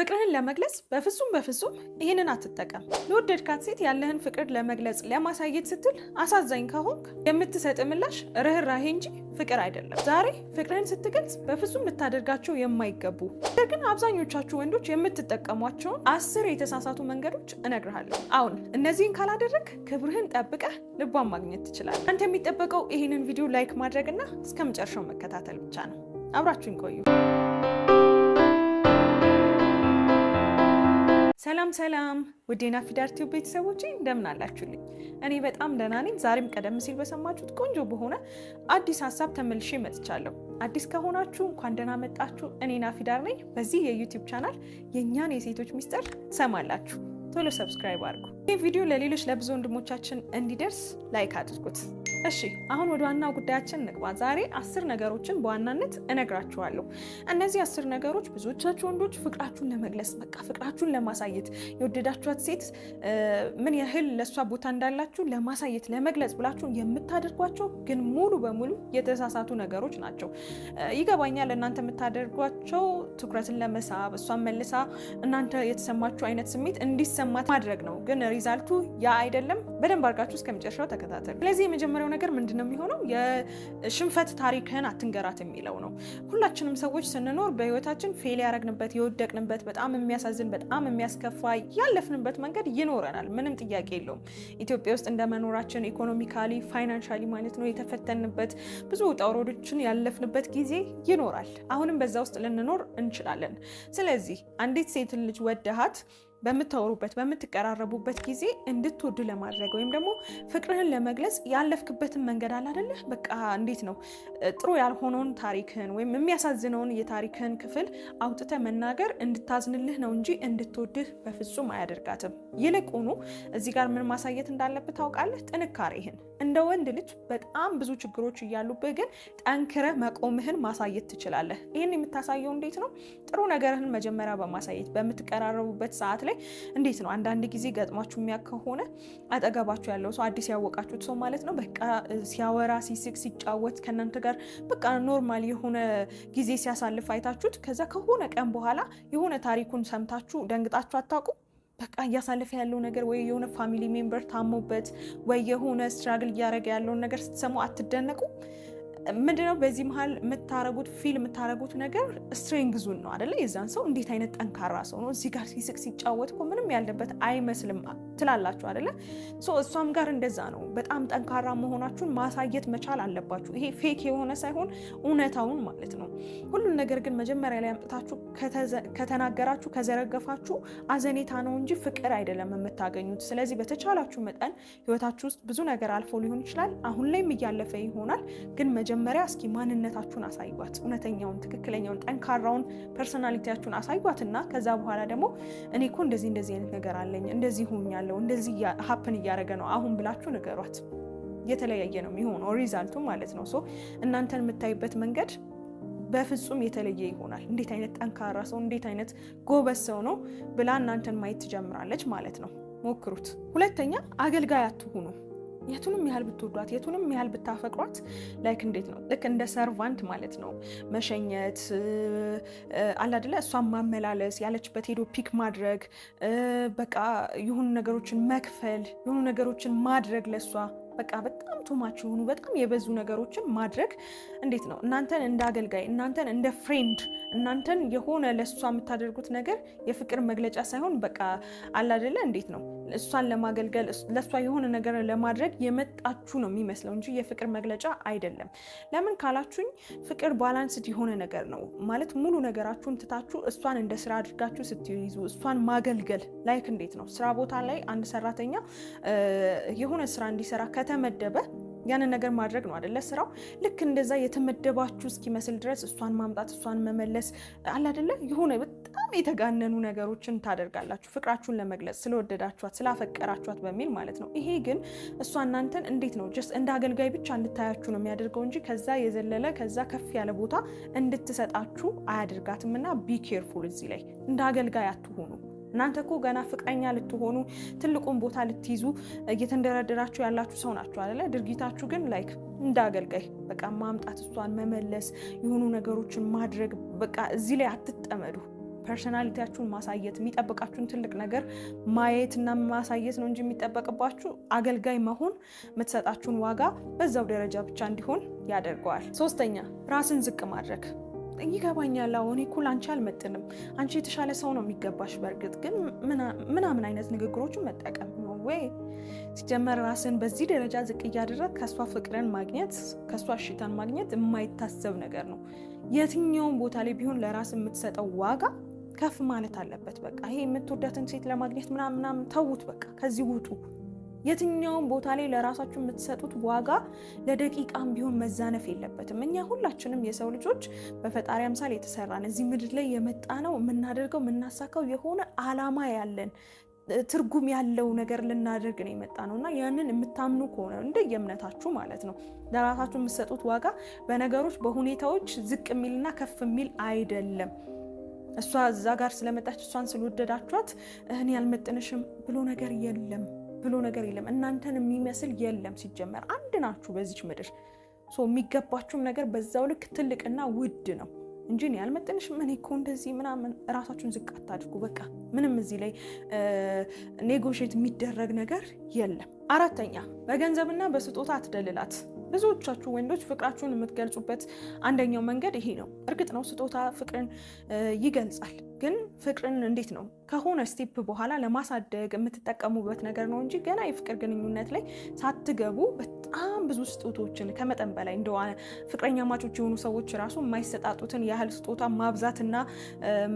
ፍቅርህን ለመግለጽ በፍጹም ይሄንን አትጠቀም። ለወደድካት ሴት ያለህን ፍቅር ለመግለጽ ለማሳየት ስትል አሳዛኝ ከሆንክ የምትሰጥ ምላሽ ርህራሄ እንጂ ፍቅር አይደለም። ዛሬ ፍቅርህን ስትገልጽ በፍጹም ልታደርጋቸው የማይገቡ ነገር ግን አብዛኞቻችሁ ወንዶች የምትጠቀሟቸውን 10 የተሳሳቱ መንገዶች እነግርሃለሁ። አሁን እነዚህን ካላደረግ ክብርህን ጠብቀህ ልቧን ማግኘት ትችላለህ። አንተ የሚጠበቀው ይሄንን ቪዲዮ ላይክ ማድረግና እስከ መጨረሻው መከታተል ብቻ ነው። አብራችሁን ቆዩ። ሰላም ውድ የናፊዳር ቲዩብ ቤተሰቦቼ እንደምን አላችሁልኝ? እኔ በጣም ደህና ነኝ። ዛሬም ቀደም ሲል በሰማችሁት ቆንጆ በሆነ አዲስ ሀሳብ ተመልሼ መጥቻለሁ። አዲስ ከሆናችሁ እንኳን ደህና መጣችሁ። እኔ ናፊዳር ነኝ። በዚህ የዩቲዩብ ቻናል የእኛን የሴቶች ሚስጥር ትሰማላችሁ። ቶሎ ሰብስክራይብ አድርጉ። ይህ ቪዲዮ ለሌሎች ለብዙ ወንድሞቻችን እንዲደርስ ላይክ አድርጉት። እሺ አሁን ወደ ዋናው ጉዳያችን እንግባ። ዛሬ 10 ነገሮችን በዋናነት እነግራችኋለሁ። እነዚህ 10 ነገሮች ብዙዎቻችሁ ወንዶች ፍቅራችሁን ለመግለጽ ፍቅራችሁን ለማሳየት የወደዳችኋት ሴት ምን ያህል ለሷ ቦታ እንዳላችሁ ለማሳየት ለመግለጽ ብላችሁ የምታደርጓቸው ግን ሙሉ በሙሉ የተሳሳቱ ነገሮች ናቸው። ይገባኛል፣ እናንተ የምታደርጓቸው ትኩረትን ለመሳብ እሷን መልሳ እናንተ የተሰማችሁ አይነት ስሜት እንዲሰማት ማድረግ ነው። ግን ሪዛልቱ ያ አይደለም። በደንብ አድርጋችሁ እስከመጨረሻው ተከታተሉ። ስለዚህ የመጀመሪያው ነገር ምንድነው የሚሆነው? የሽንፈት ታሪክህን አትንገራት የሚለው ነው። ሁላችንም ሰዎች ስንኖር በህይወታችን ፌል ያደረግንበት የወደቅንበት በጣም የሚያሳዝን በጣም የሚያስከፋ ያለፍንበት መንገድ ይኖረናል። ምንም ጥያቄ የለውም። ኢትዮጵያ ውስጥ እንደመኖራችን ኢኮኖሚካሊ ፋይናንሻሊ ማለት ነው የተፈተንበት ብዙ ውጣ ውረዶችን ያለፍንበት ጊዜ ይኖራል። አሁንም በዛ ውስጥ ልንኖር እንችላለን። ስለዚህ አንዲት ሴት ልጅ ወደሃት በምታወሩበት በምትቀራረቡበት ጊዜ እንድትወዱ ለማድረግ ወይም ደግሞ ፍቅርህን ለመግለጽ ያለፍክበትን መንገድ አለ አይደለ? በቃ እንዴት ነው ጥሩ ያልሆነውን ታሪክህን ወይም የሚያሳዝነውን የታሪክህን ክፍል አውጥተህ መናገር እንድታዝንልህ ነው እንጂ እንድትወድህ በፍጹም አያደርጋትም። ይልቁኑ እዚህ ጋር ምን ማሳየት እንዳለብህ ታውቃለህ? ጥንካሬህን። እንደ ወንድ ልጅ በጣም ብዙ ችግሮች እያሉብህ ግን ጠንክረህ መቆምህን ማሳየት ትችላለህ። ይህን የምታሳየው እንዴት ነው? ጥሩ ነገርህን መጀመሪያ በማሳየት በምትቀራረቡበት ሰዓት ላይ እንዴት ነው? አንዳንድ ጊዜ ገጥሟችሁ የሚያውቅ ከሆነ አጠገባችሁ ያለው ሰው አዲስ ያወቃችሁት ሰው ማለት ነው በቃ ሲያወራ ሲስቅ ሲጫወት ከእናንተ ጋር በቃ ኖርማል የሆነ ጊዜ ሲያሳልፍ አይታችሁት ከዛ ከሆነ ቀን በኋላ የሆነ ታሪኩን ሰምታችሁ ደንግጣችሁ አታውቁም? በቃ እያሳለፈ ያለው ነገር ወይ የሆነ ፋሚሊ ሜምበር ታሞበት ወይ የሆነ ስትራግል እያደረገ ያለውን ነገር ስትሰሙ አትደነቁ? ምንድነው በዚህ መሀል የምታረጉት ነገር ስትሬንግዙን ነው አይደለ? የዛን ሰው እንዴት አይነት ጠንካራ ሰው ነው፣ እዚህ ጋር ሲስቅ ሲጫወት እኮ ምንም ያለበት አይመስልም ትላላችሁ አይደለ? እሷም ጋር እንደዛ ነው። በጣም ጠንካራ መሆናችሁን ማሳየት መቻል አለባችሁ። ይሄ ፌክ የሆነ ሳይሆን እውነታውን ማለት ነው። ሁሉን ነገር ግን መጀመሪያ ላይ አምጥታችሁ ከተናገራችሁ ከዘረገፋችሁ አዘኔታ ነው እንጂ ፍቅር አይደለም የምታገኙት። ስለዚህ በተቻላችሁ መጠን ህይወታችሁ ውስጥ ብዙ ነገር አልፎ ሊሆን ይችላል፣ አሁን ላይም እያለፈ ይሆናል። ግን መጀመሪያ እስኪ ማንነታችሁን አሳዩት። እውነተኛውን ትክክለኛውን ጠንካራውን ፐርሶናሊቲያችሁን አሳዩትና ከዛ በኋላ ደግሞ እኔ እኮ እንደዚህ አይነት ነገር አለኝ፣ እንደዚህ ሆኛለሁ፣ እንደዚህ ሀፕን እያደረገ ነው አሁን ብላችሁ ንገሯት። የተለያየ ነው የሚሆነው ሪዛልቱ ማለት ነው። እናንተን የምታዩበት መንገድ በፍጹም የተለየ ይሆናል። እንዴት አይነት ጠንካራ ሰው እንዴት አይነት ጎበዝ ሰው ነው ብላ እናንተን ማየት ትጀምራለች ማለት ነው። ሞክሩት። ሁለተኛ አገልጋይ አትሁኑ። የቱንም ያህል ብትወዷት የቱንም ያህል ብታፈቅሯት ላይክ እንዴት ነው ልክ እንደ ሰርቫንት ማለት ነው መሸኘት አለ አይደለ? እሷን ማመላለስ፣ ያለችበት ሄዶ ፒክ ማድረግ፣ በቃ የሆኑ ነገሮችን መክፈል፣ የሆኑ ነገሮችን ማድረግ ለሷ በቃ በጣም ቱማች የሆኑ በጣም የበዙ ነገሮችን ማድረግ እንዴት ነው እናንተን እንደ አገልጋይ እናንተን እንደ ፍሬንድ እናንተን የሆነ ለሷ የምታደርጉት ነገር የፍቅር መግለጫ ሳይሆን በቃ አለ አይደለ? እንዴት ነው እሷን ለማገልገል ለሷ የሆነ ነገር ለማድረግ የመጣችሁ ነው የሚመስለው እንጂ የፍቅር መግለጫ አይደለም። ለምን ካላችሁኝ ፍቅር ባላንስድ የሆነ ነገር ነው ማለት ሙሉ ነገራችሁን ትታችሁ እሷን እንደ ስራ አድርጋችሁ ስትይዙ እሷን ማገልገል ላይክ እንዴት ነው ስራ ቦታ ላይ አንድ ሰራተኛ የሆነ ስራ እንዲሰራ ከተመደበ ያንን ነገር ማድረግ ነው አይደለ ስራው። ልክ እንደዛ የተመደባችሁ እስኪመስል ድረስ እሷን ማምጣት እሷን መመለስ አለ አይደለ? የሆነ በጣም የተጋነኑ ነገሮችን ታደርጋላችሁ ፍቅራችሁን ለመግለጽ ስለወደዳችኋት ስላፈቀራችኋት በሚል ማለት ነው። ይሄ ግን እሷ እናንተን እንዴት ነው ጀስት እንደ አገልጋይ ብቻ እንድታያችሁ ነው የሚያደርገው እንጂ ከዛ የዘለለ ከዛ ከፍ ያለ ቦታ እንድትሰጣችሁ አያደርጋትም። እና ቢ ኬርፉል እዚህ ላይ እንደ አገልጋይ አትሆኑ። እናንተ እኮ ገና ፍቅረኛ ልትሆኑ ትልቁን ቦታ ልትይዙ እየተንደረደራችሁ ያላችሁ ሰው ናችሁ አይደለ? ድርጊታችሁ ግን ላይክ እንደ አገልጋይ በቃ ማምጣት እሷን መመለስ የሆኑ ነገሮችን ማድረግ በቃ እዚህ ላይ አትጠመዱ። ፐርሰናሊቲያችሁን ማሳየት የሚጠብቃችሁን ትልቅ ነገር ማየትና ማሳየት ነው እንጂ የሚጠበቅባችሁ አገልጋይ መሆን የምትሰጣችሁን ዋጋ በዛው ደረጃ ብቻ እንዲሆን ያደርገዋል። ሶስተኛ ራስን ዝቅ ማድረግ። ይገባኛል አሁን እኔ እኮ ላንቺ አልመጥንም፣ አንቺ የተሻለ ሰው ነው የሚገባሽ፣ በእርግጥ ግን ምናምን አይነት ንግግሮችን መጠቀም ነው ወይ? ሲጀመር ራስን በዚህ ደረጃ ዝቅ እያደረግ ከሷ ፍቅርን ማግኘት ከሷ እሽታን ማግኘት የማይታሰብ ነገር ነው። የትኛውም ቦታ ላይ ቢሆን ለራስ የምትሰጠው ዋጋ ከፍ ማለት አለበት። በቃ ይሄ የምትወዳትን ሴት ለማግኘት ምናምን ተውት፣ በቃ ከዚህ ውጡ። የትኛውም ቦታ ላይ ለራሳችሁ የምትሰጡት ዋጋ ለደቂቃም ቢሆን መዛነፍ የለበትም። እኛ ሁላችንም የሰው ልጆች በፈጣሪ አምሳል የተሰራን እዚህ ምድር ላይ የመጣ ነው የምናደርገው የምናሳካው የሆነ አላማ ያለን ትርጉም ያለው ነገር ልናደርግ ነው የመጣ ነው እና ያንን የምታምኑ ከሆነ እንደየእምነታችሁ ማለት ነው ለራሳችሁ የምትሰጡት ዋጋ በነገሮች በሁኔታዎች ዝቅ የሚልና ከፍ የሚል አይደለም። እሷ እዛ ጋር ስለመጣች እሷን ስለወደዳችኋት እኔ ያልመጥንሽም ብሎ ነገር የለም እናንተን የሚመስል የለም። ሲጀመር አንድ ናችሁ በዚች ምድር። የሚገባችሁም ነገር በዛው ልክ ትልቅና ውድ ነው እንጂ እኔ ያልመጥንሽም እኔ እኮ እንደዚህ ምናምን ራሳችሁን ዝቅ አታድርጉ። በቃ ምንም እዚህ ላይ ኔጎሽት የሚደረግ ነገር የለም። አራተኛ በገንዘብና በስጦታ አትደልላት። ብዙዎቻችሁ ወንዶች ፍቅራችሁን የምትገልጹበት አንደኛው መንገድ ይሄ ነው። እርግጥ ነው ስጦታ ፍቅርን ይገልጻል። ግን ፍቅርን እንዴት ነው ከሆነ ስቴፕ በኋላ ለማሳደግ የምትጠቀሙበት ነገር ነው እንጂ ገና የፍቅር ግንኙነት ላይ ሳትገቡ በጣም ብዙ ስጦታዎችን ከመጠን በላይ እንደው ፍቅረኛ ማቾች የሆኑ ሰዎች ራሱ የማይሰጣጡትን ያህል ስጦታ ማብዛትና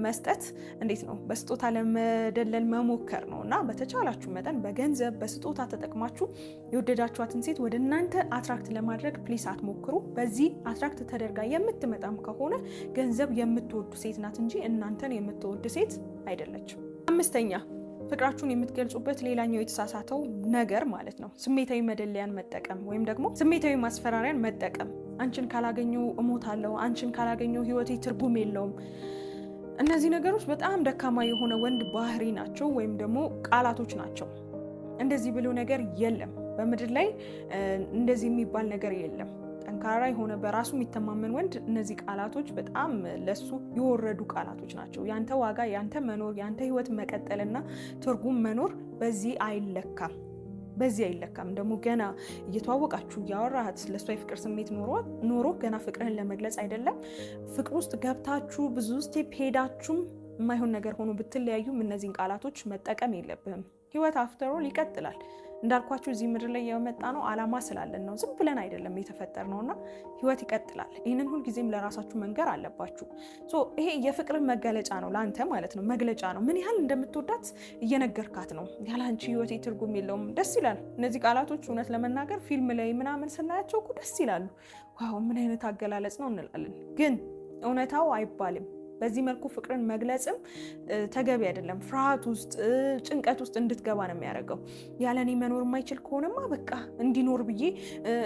መስጠት እንዴት ነው በስጦታ ለመደለል መሞከር ነው። እና በተቻላችሁ መጠን በገንዘብ በስጦታ ተጠቅማችሁ የወደዳችኋትን ሴት ወደ እናንተ አትራክት ለማድረግ ፕሊስ አትሞክሩ። በዚህ አትራክት ተደርጋ የምትመጣም ከሆነ ገንዘብ የምትወዱ ሴት ናት እንጂ እናንተን የምትወድ ሴት አይደለችም። አምስተኛ ፍቅራችሁን የምትገልጹበት ሌላኛው የተሳሳተው ነገር ማለት ነው ስሜታዊ መደለያን መጠቀም ወይም ደግሞ ስሜታዊ ማስፈራሪያን መጠቀም። አንቺን ካላገኘው እሞታለሁ፣ አንቺን ካላገኘው ህይወቴ ትርጉም የለውም። እነዚህ ነገሮች በጣም ደካማ የሆነ ወንድ ባህሪ ናቸው ወይም ደግሞ ቃላቶች ናቸው። እንደዚህ ብሎ ነገር የለም በምድር ላይ እንደዚህ የሚባል ነገር የለም። ጠንካራ የሆነ በራሱ የሚተማመን ወንድ እነዚህ ቃላቶች በጣም ለሱ የወረዱ ቃላቶች ናቸው። ያንተ ዋጋ፣ ያንተ መኖር፣ ያንተ ህይወት መቀጠልና ትርጉም መኖር በዚህ አይለካም። ደግሞ ገና እየተዋወቃችሁ እያወራሃት ለሷ የፍቅር ስሜት ኖሮ ገና ፍቅርህን ለመግለጽ አይደለም ፍቅር ውስጥ ገብታችሁ ብዙ ስቴፕ ሄዳችሁም የማይሆን ነገር ሆኖ ብትለያዩም እነዚህን ቃላቶች መጠቀም የለብህም። ህይወት አፍተር ኦል ይቀጥላል። እንዳልኳችሁ እዚህ ምድር ላይ የመጣ ነው አላማ ስላለን ነው፣ ዝም ብለን አይደለም የተፈጠር ነውና ህይወት ይቀጥላል። ይህንን ሁልጊዜም ለራሳችሁ መንገር አለባችሁ። ይሄ የፍቅር መገለጫ ነው ለአንተ ማለት ነው፣ መግለጫ ነው። ምን ያህል እንደምትወዳት እየነገርካት ነው። ያለ አንቺ ህይወቴ ትርጉም የለውም። ደስ ይላል። እነዚህ ቃላቶች እውነት ለመናገር ፊልም ላይ ምናምን ስናያቸው እኮ ደስ ይላሉ። ዋው ምን አይነት አገላለጽ ነው እንላለን። ግን እውነታው አይባልም። በዚህ መልኩ ፍቅርን መግለጽም ተገቢ አይደለም። ፍርሃት ውስጥ ጭንቀት ውስጥ እንድትገባ ነው የሚያደርገው። ያለኔ መኖር የማይችል ከሆነማ በቃ እንዲኖር ብዬ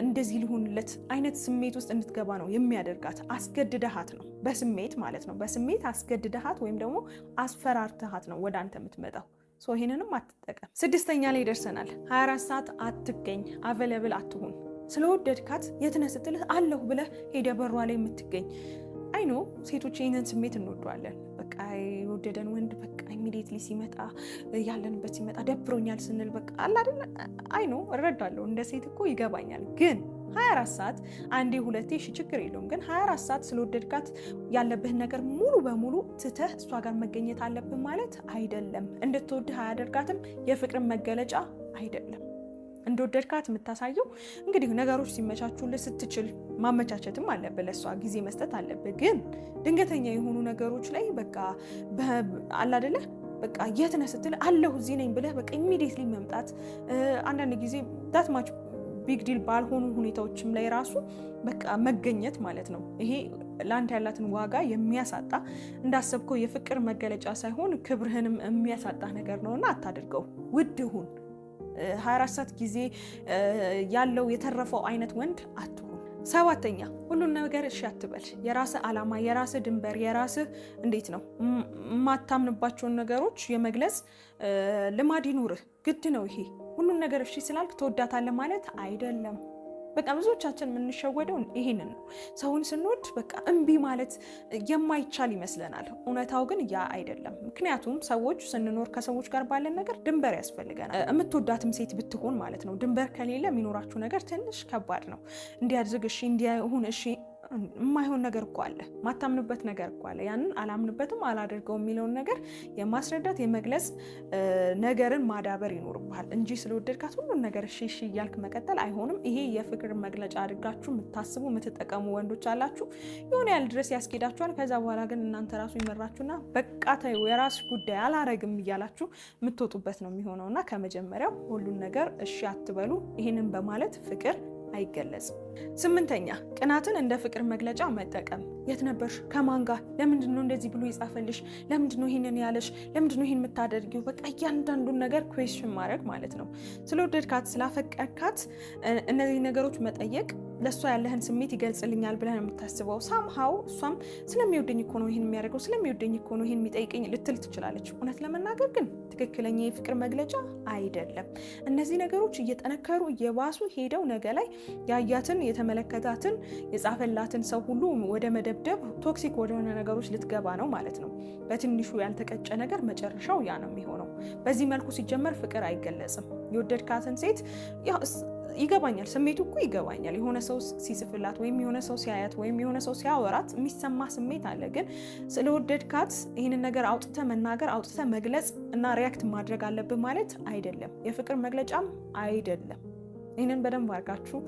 እንደዚህ ሊሆንለት አይነት ስሜት ውስጥ እንድትገባ ነው የሚያደርጋት። አስገድደሃት ነው በስሜት ማለት ነው። በስሜት አስገድደሃት ወይም ደግሞ አስፈራርተሃት ነው ወደ አንተ የምትመጣው። ይሄንንም አትጠቀም። ስድስተኛ ላይ ደርሰናል። 24 ሰዓት አትገኝ፣ አቬለብል አትሁን። ስለወደድካት የትነህ ስትልህ አለሁ ብለህ ሄደ በሯ ላይ የምትገኝ አይኖ ሴቶች ይህንን ስሜት እንወደዋለን። በቃ የወደደን ወንድ በቃ ኢሚዲየትሊ ሲመጣ ያለንበት ሲመጣ ደብሮኛል ስንል በቃ አለ አይደል? አይኖ እረዳለሁ፣ እንደ ሴት እኮ ይገባኛል። ግን 24 ሰዓት አንዴ ሁለቴ እሺ ችግር የለውም። ግን 24 ሰዓት ስለወደድካት ያለብህን ነገር ሙሉ በሙሉ ትተህ እሷ ጋር መገኘት አለብህ ማለት አይደለም። እንድትወድህ አያደርጋትም። የፍቅርን መገለጫ አይደለም። እንደወደድካት የምታሳየው እንግዲህ ነገሮች ሲመቻቹልህ ስትችል ማመቻቸትም አለብህ፣ ለእሷ ጊዜ መስጠት አለብህ። ግን ድንገተኛ የሆኑ ነገሮች ላይ በቃ አለ አይደለ በቃ የት ነህ ስትል አለሁ እዚህ ነኝ ብለህ በቃ ኢሚዲየትሊ መምጣት፣ አንዳንድ ጊዜ ዳትማች ቢግ ዲል ባልሆኑ ሁኔታዎችም ላይ ራሱ በቃ መገኘት ማለት ነው። ይሄ ለአንተ ያላትን ዋጋ የሚያሳጣ እንዳሰብከው የፍቅር መገለጫ ሳይሆን ክብርህንም የሚያሳጣ ነገር ነውና አታድርገው። ውድ ሁን። 24 ሰዓት ጊዜ ያለው የተረፈው አይነት ወንድ አትሁን። ሰባተኛ ሁሉን ነገር እሺ አትበል። የራስህ ዓላማ፣ የራስህ ድንበር፣ የራስህ እንዴት ነው የማታምንባቸውን ነገሮች የመግለጽ ልማድ ይኑርህ። ግድ ነው ይሄ። ሁሉን ነገር እሺ ስላልክ ትወዳታለህ ማለት አይደለም። በቃ ብዙዎቻችን የምንሸወደው ይሄንን ነው። ሰውን ስንወድ በቃ እምቢ ማለት የማይቻል ይመስለናል። እውነታው ግን ያ አይደለም። ምክንያቱም ሰዎች ስንኖር ከሰዎች ጋር ባለን ነገር ድንበር ያስፈልገናል። የምትወዳትም ሴት ብትሆን ማለት ነው ድንበር ከሌለ የሚኖራችሁ ነገር ትንሽ ከባድ ነው። እንዲያድርግ እሺ፣ እንዲያሁን እሺ፣ የማይሆን ነገር እኮ አለ፣ ማታምንበት ነገር እኮ አለ። ያንን አላምንበትም አላደርገውም የሚለውን ነገር የማስረዳት የመግለጽ ነገርን ማዳበር ይኖርብሃል እንጂ ስለወደድካት ሁሉን ነገር እሺ እሺ እያልክ መቀጠል አይሆንም። ይሄ የፍቅር መግለጫ አድርጋችሁ የምታስቡ የምትጠቀሙ ወንዶች አላችሁ። የሆነ ያህል ድረስ ያስኬዳችኋል። ከዛ በኋላ ግን እናንተ ራሱ ይመራችሁና በቃ ተይው የራስ ጉዳይ አላረግም እያላችሁ የምትወጡበት ነው የሚሆነውና ከመጀመሪያው ሁሉን ነገር እሺ አትበሉ። ይህንን በማለት ፍቅር አይገለጽም። 8ኛ ቅናትን እንደ ፍቅር መግለጫ መጠቀም። የት ነበርሽ? ከማን ጋር? ለምንድን ነው እንደዚህ ብሎ የጻፈልሽ? ለምንድን ነው ይሄንን ያለሽ? ለምንድን ነው ይሄን የምታደርጊው? በቃ እያንዳንዱን ነገር ኩዌስችን ማድረግ ማለት ነው። ስለወደድካት ስላፈቀድካት እነዚህ ነገሮች መጠየቅ ለእሷ ያለህን ስሜት ይገልጽልኛል ብለህ ነው የምታስበው። ሳምሃው እሷም ስለሚወደኝ እኮ ነው ይህን የሚያደርገው፣ ስለሚወደኝ እኮ ነው ይህን የሚጠይቀኝ ልትል ትችላለች። እውነት ለመናገር ግን ትክክለኛ የፍቅር መግለጫ አይደለም። እነዚህ ነገሮች እየጠነከሩ እየባሱ ሄደው ነገ ላይ ያያትን የተመለከታትን የጻፈላትን ሰው ሁሉ ወደ መደብደብ ቶክሲክ ወደሆነ ነገሮች ልትገባ ነው ማለት ነው። በትንሹ ያልተቀጨ ነገር መጨረሻው ያ ነው የሚሆነው። በዚህ መልኩ ሲጀመር ፍቅር አይገለጽም። የወደድካትን ሴት ይገባኛል፣ ስሜቱ እኮ ይገባኛል። የሆነ ሰው ሲጽፍላት ወይም የሆነ ሰው ሲያያት ወይም የሆነ ሰው ሲያወራት የሚሰማ ስሜት አለ። ግን ስለወደድካት ይህንን ነገር አውጥተ መናገር አውጥተ መግለጽ እና ሪያክት ማድረግ አለብህ ማለት አይደለም። የፍቅር መግለጫም አይደለም። ይህንን በደንብ አድርጋችሁ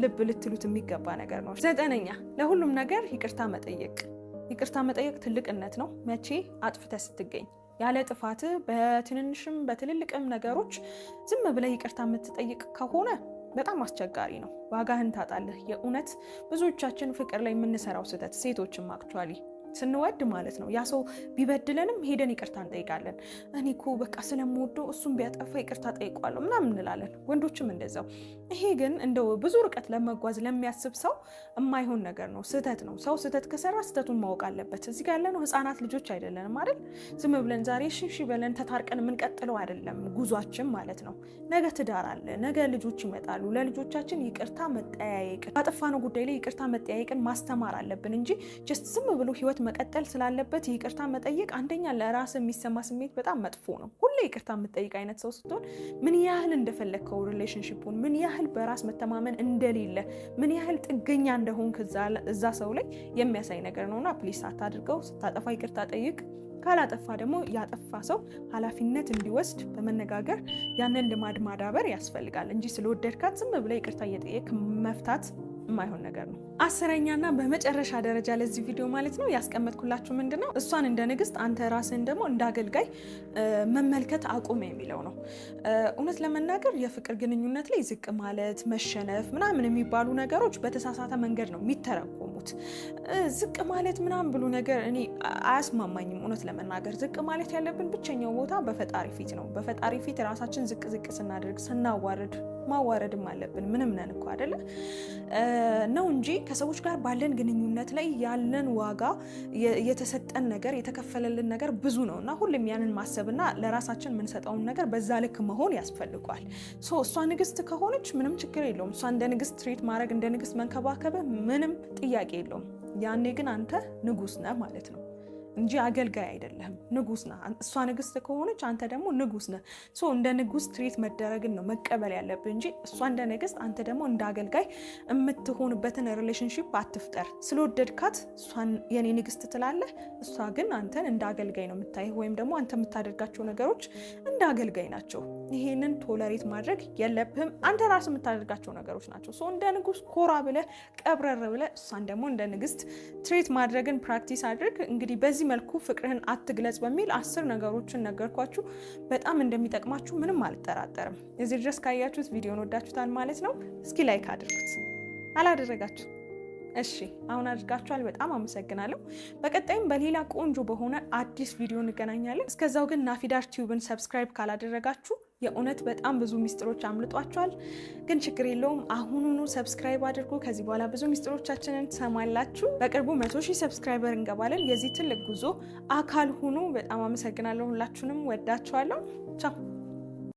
ልብ ልትሉት የሚገባ ነገር ነው። 9ኛ ለሁሉም ነገር ይቅርታ መጠየቅ። ይቅርታ መጠየቅ ትልቅነት ነው። መቼ? አጥፍተ ስትገኝ ያለ ጥፋት በትንንሽም በትልልቅም ነገሮች ዝም ብለህ ይቅርታ የምትጠይቅ ከሆነ በጣም አስቸጋሪ ነው። ዋጋህን ታጣለህ። የእውነት ብዙዎቻችን ፍቅር ላይ የምንሰራው ስህተት ሴቶችም አክቹዋሊ ስንወድ ማለት ነው ያ ሰው ቢበድለንም ሄደን ይቅርታ እንጠይቃለን። እኔ እኮ በቃ ስለምወደው እሱም ቢያጠፋ ይቅርታ ጠይቋለሁ ምናምን እንላለን። ወንዶችም እንደዛው። ይሄ ግን እንደው ብዙ ርቀት ለመጓዝ ለሚያስብ ሰው የማይሆን ነገር ነው፣ ስህተት ነው። ሰው ስህተት ከሰራ ስህተቱን ማወቅ አለበት። እዚህ ጋር ያለነው ህፃናት ልጆች አይደለንም አይደል? ዝም ብለን ዛሬ እሺ ብለን ተታርቀን የምንቀጥለው አይደለም ጉዟችን ማለት ነው። ነገ ትዳር አለ፣ ነገ ልጆች ይመጣሉ። ለልጆቻችን ይቅርታ መጠያየቅ፣ ባጠፋነው ጉዳይ ላይ ይቅርታ መጠያየቅን ማስተማር አለብን እንጂ ጀስት ዝም ብሎ ህይወት መቀጠል ስላለበት ይቅርታ መጠየቅ አንደኛ ለራስ የሚሰማ ስሜት በጣም መጥፎ ነው። ሁሌ ይቅርታ የምትጠይቅ አይነት ሰው ስትሆን ምን ያህል እንደፈለግከው ሪሌሽንሺፑን፣ ምን ያህል በራስ መተማመን እንደሌለ፣ ምን ያህል ጥገኛ እንደሆንክ እዛ ሰው ላይ የሚያሳይ ነገር ነውና ፕሊስ አታድርገው። ስታጠፋ ይቅርታ ጠይቅ። ካላጠፋ ደግሞ ያጠፋ ሰው ኃላፊነት እንዲወስድ በመነጋገር ያንን ልማድ ማዳበር ያስፈልጋል እንጂ ስለወደድካት ዝም ብለህ ይቅርታ እየጠየቅ መፍታት የማይሆን ነገር ነው። 10ኛና በመጨረሻ ደረጃ ለዚህ ቪዲዮ ማለት ነው ያስቀመጥኩላችሁ ምንድነው እሷን እንደ ንግስት አንተ ራስን ደግሞ እንደ አገልጋይ መመልከት አቁም የሚለው ነው። እውነት ለመናገር የፍቅር ግንኙነት ላይ ዝቅ ማለት፣ መሸነፍ ምናምን የሚባሉ ነገሮች በተሳሳተ መንገድ ነው የሚተረጎሙት። ዝቅ ማለት ምናምን ብሎ ነገር እኔ አያስማማኝም። እውነት ለመናገር ዝቅ ማለት ያለብን ብቸኛው ቦታ በፈጣሪ ፊት ነው። በፈጣሪ ፊት ራሳችን ዝቅ ዝቅ ስናደርግ ስናዋርድ ማዋረድም አለብን። ምንም ነን እኮ አይደለ ነው እንጂ ከሰዎች ጋር ባለን ግንኙነት ላይ ያለን ዋጋ የተሰጠን ነገር የተከፈለልን ነገር ብዙ ነው እና ሁሌም ያንን ማሰብና ለራሳችን የምንሰጠውን ነገር በዛ ልክ መሆን ያስፈልጓል። እሷ ንግስት ከሆነች ምንም ችግር የለውም። እሷ እንደ ንግስት ትሪት ማድረግ እንደ ንግስት መንከባከብ ምንም ጥያቄ የለውም። ያኔ ግን አንተ ንጉስ ነህ ማለት ነው እንጂ አገልጋይ አይደለህም። ንጉስ ነህ። እሷ ንግስት ከሆነች አንተ ደግሞ ንጉስ ነህ። እንደ ንጉስ ትሪት መደረግን ነው መቀበል ያለብህ እንጂ እሷ እንደ ንግስት አንተ ደግሞ እንደ አገልጋይ የምትሆንበትን ሪሌሽንሺፕ አትፍጠር። ስለወደድካት እሷን የኔ ንግስት ትላለህ፣ እሷ ግን አንተን እንደ አገልጋይ ነው የምታይህ፣ ወይም ደግሞ አንተ የምታደርጋቸው ነገሮች እንደ አገልጋይ ናቸው። ይሄንን ቶለሬት ማድረግ የለብህም። አንተ ራስ የምታደርጋቸው ነገሮች ናቸው። እንደ ንጉስ ኮራ ብለህ ቀብረር ብለህ እሷን ደግሞ እንደ ንግስት ትሪት ማድረግን ፕራክቲስ አድርግ። እንግዲህ በዚህ መልኩ ፍቅርህን አትግለጽ በሚል 10 ነገሮችን ነገርኳችሁ። በጣም እንደሚጠቅማችሁ ምንም አልጠራጠርም። እዚህ ድረስ ካያችሁት ቪዲዮን ወዳችሁታል ማለት ነው። እስኪ ላይክ አድርጉት። አላደረጋችሁ? እሺ አሁን አድርጋችኋል። በጣም አመሰግናለሁ። በቀጣይም በሌላ ቆንጆ በሆነ አዲስ ቪዲዮ እንገናኛለን። እስከዛው ግን ናፊዳር ቲዩብን ሰብስክራይብ ካላደረጋችሁ የእውነት በጣም ብዙ ሚስጥሮች አምልጧቸዋል። ግን ችግር የለውም፣ አሁኑኑ ሰብስክራይብ አድርጉ። ከዚህ በኋላ ብዙ ሚስጥሮቻችንን ትሰማላችሁ። በቅርቡ 100,000 ሰብስክራይበር እንገባለን። የዚህ ትልቅ ጉዞ አካል ሁኑ። በጣም አመሰግናለሁ። ሁላችሁንም ወዳችኋለሁ። ቻው